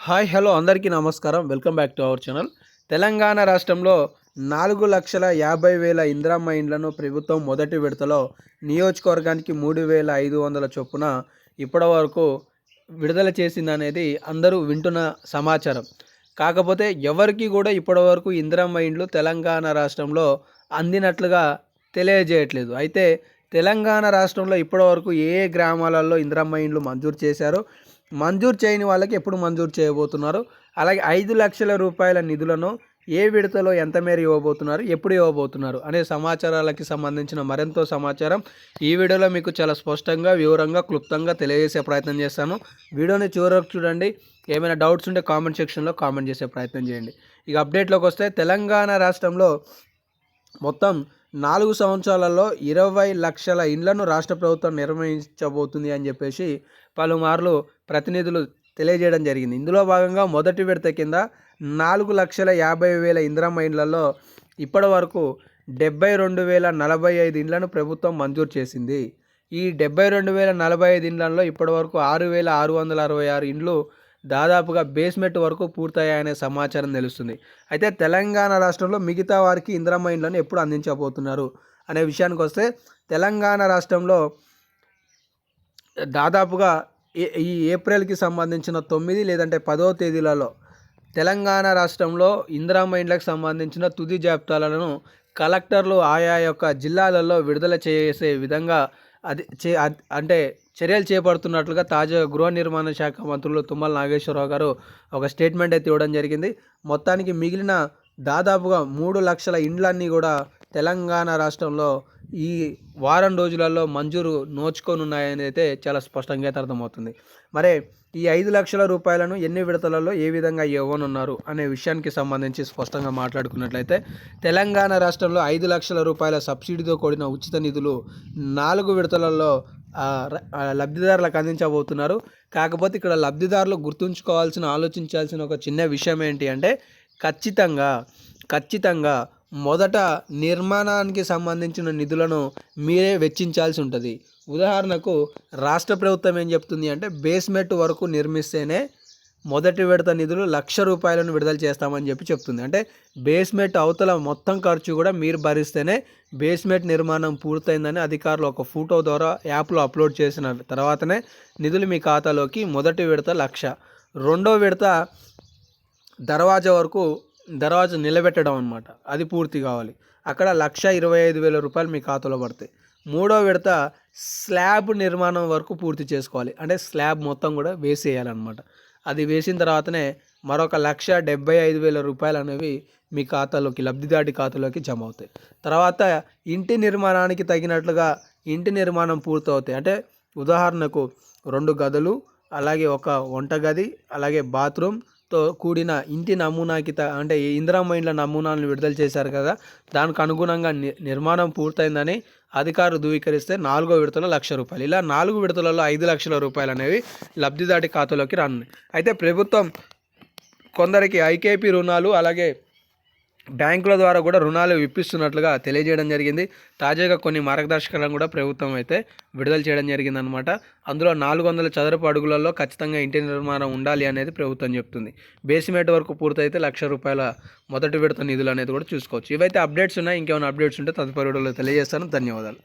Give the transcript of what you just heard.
Hi hello అందరికీ నమస్కారం. Welcome back to our channel. Telangana రాష్ట్రంలో 4,50,000 ఇందిరమ్మ ఇండ్లను ప్రభుత్వం మొదటి విడతలో నియోజకవర్గానికి 3,500 చొప్పున ఇప్పటి వరకు విడుదల చేసిందనేది అందరూ వింటున్న సమాచారం. కాకపోతే ఎవరికి కూడా ఇప్పటివరకు ఇందిరమ్మ ఇండ్లు తెలంగాణ రాష్ట్రంలో అందినట్లుగా తెలియజేయట్లేదు. అయితే తెలంగాణ రాష్ట్రంలో ఇప్పటివరకు ఏ ఏ గ్రామాలలో ఇందిరమ్మ ఇండ్లు మంజూరు చేశారో, మంజూరు చేయని వాళ్ళకి ఎప్పుడు మంజూరు చేయబోతున్నారు, అలాగే 5,00,000 రూపాయల నిధులను ఏ విడతలో ఎంత మేర ఇవ్వబోతున్నారు, ఎప్పుడు ఇవ్వబోతున్నారు అనే సమాచారాలకి సంబంధించిన మరెంతో సమాచారం ఈ వీడియోలో మీకు చాలా స్పష్టంగా, వివరంగా, క్లుప్తంగా తెలియజేసే ప్రయత్నం చేస్తాను. వీడియోని చివరకు చూడండి. ఏమైనా డౌట్స్ ఉంటే కామెంట్ సెక్షన్లో కామెంట్ చేసే ప్రయత్నం చేయండి. ఇక అప్డేట్లోకి వస్తే, తెలంగాణ రాష్ట్రంలో మొత్తం 4 సంవత్సరాలలో 20 లక్షల ఇండ్లను రాష్ట్ర ప్రభుత్వం నిర్మించబోతుంది అని చెప్పేసి పలుమార్లు ప్రతినిధులు తెలియజేయడం జరిగింది. ఇందులో భాగంగా మొదటి విడత కింద 4,50,000 ఇందిరమ్మ ఇండ్లలో ఇప్పటి వరకు 72,045 ఇండ్లను ప్రభుత్వం మంజూరు చేసింది. ఈ 72,045 ఇండ్లలో ఇప్పటి వరకు 6,666 ఇండ్లు దాదాపుగా బేస్మెంట్ వరకు పూర్తయ్యాయనే సమాచారం తెలుస్తుంది. అయితే తెలంగాణ రాష్ట్రంలో మిగతా వారికి ఇందిరమ్మ ఇండ్లను ఎప్పుడు అందించబోతున్నారు అనే విషయానికి వస్తే, తెలంగాణ రాష్ట్రంలో దాదాపుగా ఈ ఏప్రిల్కి సంబంధించిన 9 లేదంటే 10వ తేదీలలో తెలంగాణ రాష్ట్రంలో ఇందిరమ్మ ఇండ్లకు సంబంధించిన తుది జాబితాలను కలెక్టర్లు ఆయా యొక్క జిల్లాలలో విడుదల చేసే విధంగా అంటే చర్యలు చేపడుతున్నట్లుగా తాజా గృహ నిర్మాణ శాఖ మంత్రులు తుమ్మల నాగేశ్వరరావు గారు ఒక స్టేట్మెంట్ అయితే ఇవ్వడం జరిగింది. మొత్తానికి మిగిలిన దాదాపుగా 3 లక్షల ఇండ్లన్నీ కూడా తెలంగాణ రాష్ట్రంలో ఈ వారం రోజులలో మంజూరు నోచుకొనున్నాయని అయితే చాలా స్పష్టంగా అయితే అర్థమవుతుంది. మరి ఈ 5 లక్షల రూపాయలను ఎన్ని విడతలలో ఏ విధంగా ఇవ్వనున్నారు అనే విషయానికి సంబంధించి స్పష్టంగా మాట్లాడుకున్నట్లయితే, తెలంగాణ రాష్ట్రంలో 5 లక్షల రూపాయల సబ్సిడీతో కూడిన ఉచిత నిధులు 4 విడతలలో లబ్ధిదారులకు అందించబోతున్నారు. కాకపోతే ఇక్కడ లబ్ధిదారులు ఆలోచించాల్సిన ఒక చిన్న విషయం ఏంటి అంటే, ఖచ్చితంగా మొదట నిర్మాణానికి సంబంధించిన నిధులను మీరే వెచ్చించాల్సి ఉంటుంది. ఉదాహరణకు రాష్ట్ర ప్రభుత్వం ఏం చెప్తుంది అంటే, బేస్మెంట్ వరకు నిర్మిస్తేనే మొదటి విడత నిధులు 1,00,000 రూపాయలను విడుదల చేస్తామని చెప్తుంది. అంటే బేస్మెంట్ అవతల మొత్తం ఖర్చు కూడా మీరు భరిస్తేనే బేస్మెంట్ నిర్మాణం పూర్తయిందని అధికారులు ఒక ఫోటో ద్వారా యాప్లో అప్లోడ్ చేసిన తర్వాతనే నిధులు మీ ఖాతాలోకి మొదటి విడత 1,00,000, రెండో విడత దర్వాజా నిలబెట్టడం అనమాట, అది పూర్తి కావాలి. అక్కడ 1,25,000 రూపాయలు మీ ఖాతాలో పడతాయి. మూడో విడత స్లాబ్ నిర్మాణం వరకు పూర్తి చేసుకోవాలి. అంటే స్లాబ్ మొత్తం కూడా వేసేయాలన్నమాట. అది వేసిన తర్వాతనే మరొక 1,75,000 రూపాయలు అనేవి మీ ఖాతాలోకి, లబ్ధిదారుడి ఖాతాలోకి జమ అవుతాయి. తర్వాత ఇంటి నిర్మాణానికి తగినట్లుగా ఇంటి నిర్మాణం పూర్తవుతాయి. అంటే ఉదాహరణకు 2 గదులు, అలాగే ఒక వంటగది, అలాగే బాత్రూమ్తో కూడిన ఇంటి నమూనాకి అంటే ఇందిరమ్మ ఇండ్ల నమూనాలను విడుదల చేశారు కదా, దానికి అనుగుణంగా నిర్మాణం పూర్తయిందని అధికారులు ధృవీకరిస్తే 4వ విడతలో 1,00,000 రూపాయలు, ఇలా 4 విడతలలో 5 లక్షల రూపాయలు అనేవి లబ్ధిదారుడి ఖాతాలోకి రానున్నాయి. అయితే ప్రభుత్వం కొందరికి ఐకేపీ రుణాలు, అలాగే బ్యాంకుల ద్వారా కూడా రుణాలు ఇప్పిస్తున్నట్లుగా తెలియజేయడం జరిగింది. తాజాగా కొన్ని మార్గదర్శకాలను కూడా ప్రభుత్వం అయితే విడుదల చేయడం జరిగిందనమాట. అందులో 400 చదరపు అడుగులలో ఖచ్చితంగా ఇంటి నిర్మాణం ఉండాలి అనేది ప్రభుత్వం చెప్తుంది. బేస్మెంట్ వరకు పూర్తయితే 1,00,000 రూపాయల మొదటి విడత నిధులు అనేది కూడా చూసుకోవచ్చు. ఇవైతే అప్డేట్స్ ఉన్నాయి. ఇంకేమైనా అప్డేట్స్ ఉంటే తదుపరి వీడియోలో తెలియజేస్తాను. ధన్యవాదాలు.